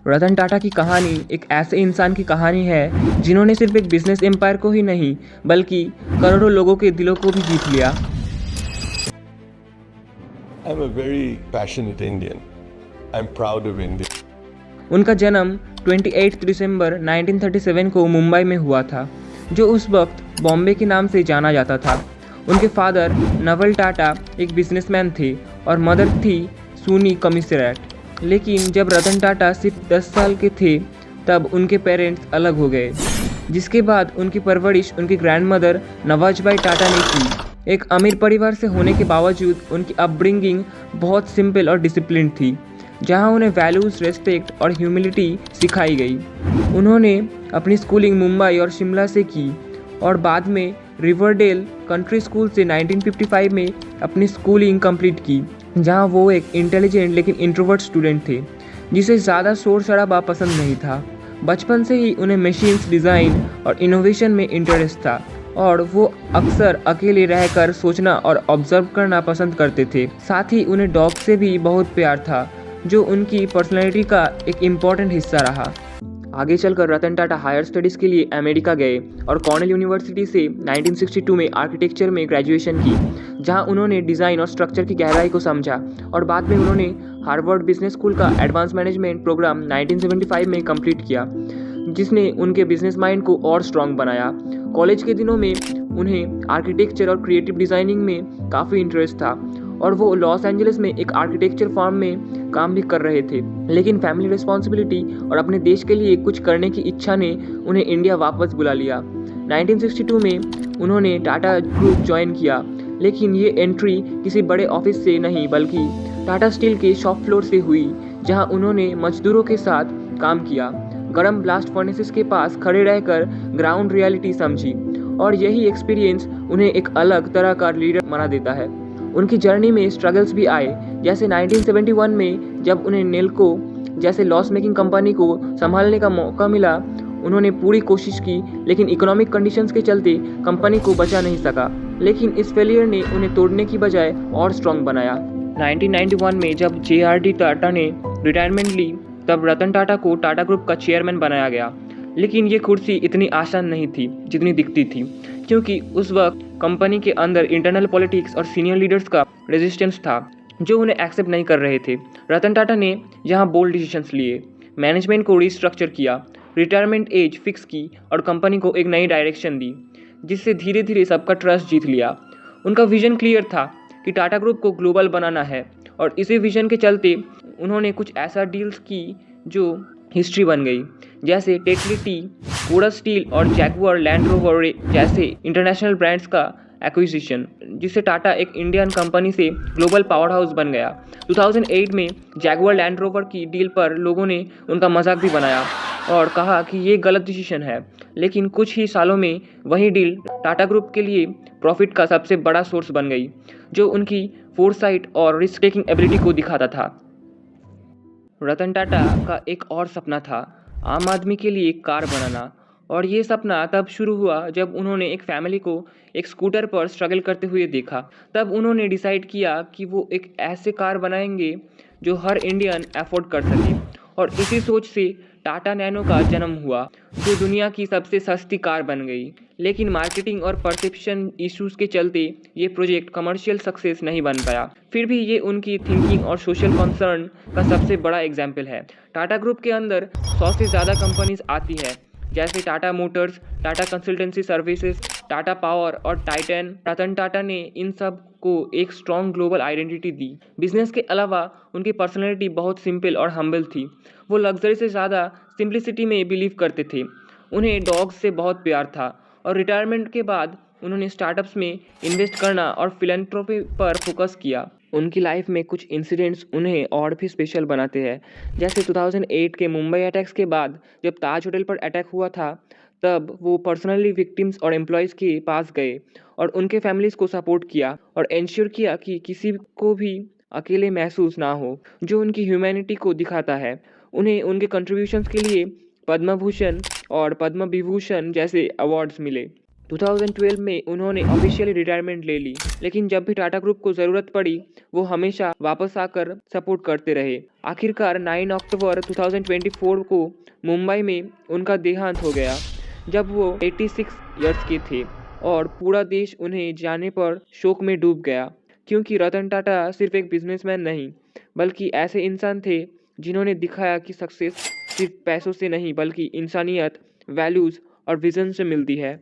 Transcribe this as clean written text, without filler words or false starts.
रतन टाटा की कहानी एक ऐसे इंसान की कहानी है जिन्होंने सिर्फ एक बिजनेस एम्पायर को ही नहीं बल्कि करोड़ों लोगों के दिलों को भी जीत लिया। I'm a very passionate Indian. I'm proud of India. उनका जन्म 28 दिसंबर 1937 को मुंबई में हुआ था, जो उस वक्त बॉम्बे के नाम से जाना जाता था। उनके फादर नवल टाटा एक बिजनेसमैन थे और मदर थी सूनी कमिश्नरेट। लेकिन जब रतन टाटा सिर्फ 10 साल के थे तब उनके पेरेंट्स अलग हो गए, जिसके बाद उनकी परवरिश उनकी ग्रैंडमदर नवाजबाई टाटा ने की। एक अमीर परिवार से होने के बावजूद उनकी अपब्रिंगिंग बहुत सिंपल और डिसिप्लिन थी, जहां उन्हें वैल्यूज़, रेस्पेक्ट और ह्यूमिलिटी सिखाई गई। उन्होंने अपनी स्कूलिंग मुंबई और शिमला से की और बाद में रिवरडेल कंट्री स्कूल से 1955 में अपनी स्कूलिंग कंप्लीट की, जहां वो एक इंटेलिजेंट लेकिन इंट्रोवर्ट स्टूडेंट थे जिसे ज़्यादा शोर शराबा पसंद नहीं था। बचपन से ही उन्हें मशीन्स डिज़ाइन और इनोवेशन में इंटरेस्ट था और वो अक्सर अकेले रहकर सोचना और ऑब्जर्व करना पसंद करते थे। साथ ही उन्हें डॉग से भी बहुत प्यार था, जो उनकी पर्सनैलिटी का एक इम्पॉर्टेंट हिस्सा रहा। आगे चलकर रतन टाटा हायर स्टडीज़ के लिए अमेरिका गए और कॉर्नेल यूनिवर्सिटी से 1962 में आर्किटेक्चर में ग्रेजुएशन की, जहां उन्होंने डिज़ाइन और स्ट्रक्चर की गहराई को समझा। और बाद में उन्होंने हार्वर्ड बिजनेस स्कूल का एडवांस मैनेजमेंट प्रोग्राम 1975 में कंप्लीट किया, जिसने उनके बिजनेस माइंड को और स्ट्रॉन्ग बनाया। कॉलेज के दिनों में उन्हें आर्किटेक्चर और क्रिएटिव डिज़ाइनिंग में काफ़ी इंटरेस्ट था और वो लॉस एंजलिस में एक आर्किटेक्चर फर्म में काम भी कर रहे थे। लेकिन फैमिली रिस्पॉन्सिबिलिटी और अपने देश के लिए कुछ करने की इच्छा ने उन्हें इंडिया वापस बुला लिया। 1962 में उन्होंने टाटा ग्रुप ज्वाइन किया, लेकिन ये एंट्री किसी बड़े ऑफिस से नहीं बल्कि टाटा स्टील के शॉप फ्लोर से हुई, जहां उन्होंने मजदूरों के साथ काम किया, गर्म ब्लास्ट फर्नेसेस के पास खड़े रहकर ग्राउंड रियलिटी समझी, और यही एक्सपीरियंस उन्हें एक अलग तरह का लीडर बना देता है। उनकी जर्नी में स्ट्रगल्स भी आए, जैसे 1971 में जब उन्हें नेल्को जैसे लॉस मेकिंग कंपनी को संभालने का मौका मिला। उन्होंने पूरी कोशिश की, लेकिन इकोनॉमिक कंडीशंस के चलते कंपनी को बचा नहीं सका। लेकिन इस फेलियर ने उन्हें तोड़ने की बजाय और स्ट्रॉन्ग बनाया। 1991 में जब JRD टाटा ने रिटायरमेंट ली, तब रतन टाटा को टाटा ग्रुप का चेयरमैन बनाया गया। लेकिन ये कुर्सी इतनी आसान नहीं थी जितनी दिखती थी, क्योंकि उस वक्त कंपनी के अंदर इंटरनल पॉलिटिक्स और सीनियर लीडर्स का रेजिस्टेंस था, जो उन्हें एक्सेप्ट नहीं कर रहे थे। रतन टाटा ने यहाँ बोल्ड डिसीजंस लिए, मैनेजमेंट को रिस्ट्रक्चर किया, रिटायरमेंट एज फिक्स की और कंपनी को एक नई डायरेक्शन दी, जिससे धीरे धीरे सबका ट्रस्ट जीत लिया। उनका विजन क्लियर था कि टाटा ग्रुप को ग्लोबल बनाना है, और इसी विजन के चलते उन्होंने कुछ ऐसा डील्स की जो हिस्ट्री बन गई, जैसे टेटली टी, कोडा स्टील और जैगुआर लैंड रोवर जैसे इंटरनेशनल ब्रांड्स का एक्विजिशन, जिससे टाटा एक इंडियन कंपनी से ग्लोबल पावर हाउस बन गया। 2008 में जैगुआर लैंड रोवर की डील पर लोगों ने उनका मजाक भी बनाया और कहा कि ये गलत डिसीजन है, लेकिन कुछ ही सालों में वही डील टाटा ग्रुप के लिए प्रॉफिट का सबसे बड़ा सोर्स बन गई, जो उनकी फोरसाइट और रिस्क टेकिंग एबिलिटी को दिखाता था। रतन टाटा का एक और सपना था आम आदमी के लिए एक कार बनाना, और ये सपना तब शुरू हुआ जब उन्होंने एक फैमिली को एक स्कूटर पर स्ट्रगल करते हुए देखा। तब उन्होंने डिसाइड किया कि वो एक ऐसे कार बनाएंगे जो हर इंडियन अफोर्ड कर सके, और इसी सोच से टाटा नैनो का जन्म हुआ, जो दुनिया की सबसे सस्ती कार बन गई। लेकिन मार्केटिंग और परसेप्शन इश्यूज के चलते ये प्रोजेक्ट कमर्शियल सक्सेस नहीं बन पाया। फिर भी ये उनकी थिंकिंग और सोशल कंसर्न का सबसे बड़ा एग्जाम्पल है। टाटा ग्रुप के अंदर 100 से ज़्यादा कंपनीज आती है, जैसे Tata Motors, Tata consultancy services, Tata power और टाइटन। रतन टाटा ने इन सब को एक स्ट्रॉन्ग ग्लोबल आइडेंटिटी दी। बिजनेस के अलावा उनकी पर्सनैलिटी बहुत सिंपल और हम्बल थी। वो लग्जरी से ज़्यादा सिंप्लिसिटी में बिलीव करते थे। उन्हें डॉग्स से बहुत प्यार था, और रिटायरमेंट के बाद उन्होंने स्टार्टअप्स में इन्वेस्ट करना और फिलैंथ्रोपी पर फोकस किया। उनकी लाइफ में कुछ इंसिडेंट्स उन्हें और भी स्पेशल बनाते हैं, जैसे 2008 के मुंबई अटैक्स के बाद जब ताज होटल पर अटैक हुआ था, तब वो पर्सनली विक्टिम्स और एम्प्लॉयज़ के पास गए और उनके फैमिलीज़ को सपोर्ट किया और इंश्योर किया कि किसी को भी अकेले महसूस ना हो, जो उनकी ह्यूमैनिटी को दिखाता है। उन्हें उनके कंट्रीब्यूशंस के लिए पद्म भूषण और पद्म विभूषण जैसे अवार्ड्स मिले। 2012 में उन्होंने ऑफिशियली रिटायरमेंट ले ली, लेकिन जब भी टाटा ग्रुप को ज़रूरत पड़ी वो हमेशा वापस आकर सपोर्ट करते रहे। आखिरकार 9 अक्टूबर 2024 को मुंबई में उनका देहांत हो गया जब वो 86 इयर्स के थे और पूरा देश उन्हें जाने पर शोक में डूब गया, क्योंकि रतन टाटा सिर्फ एक बिजनेसमैन नहीं बल्कि ऐसे इंसान थे जिन्होंने दिखाया कि सक्सेस सिर्फ पैसों से नहीं बल्कि इंसानियत, वैल्यूज़ और विजन से मिलती है।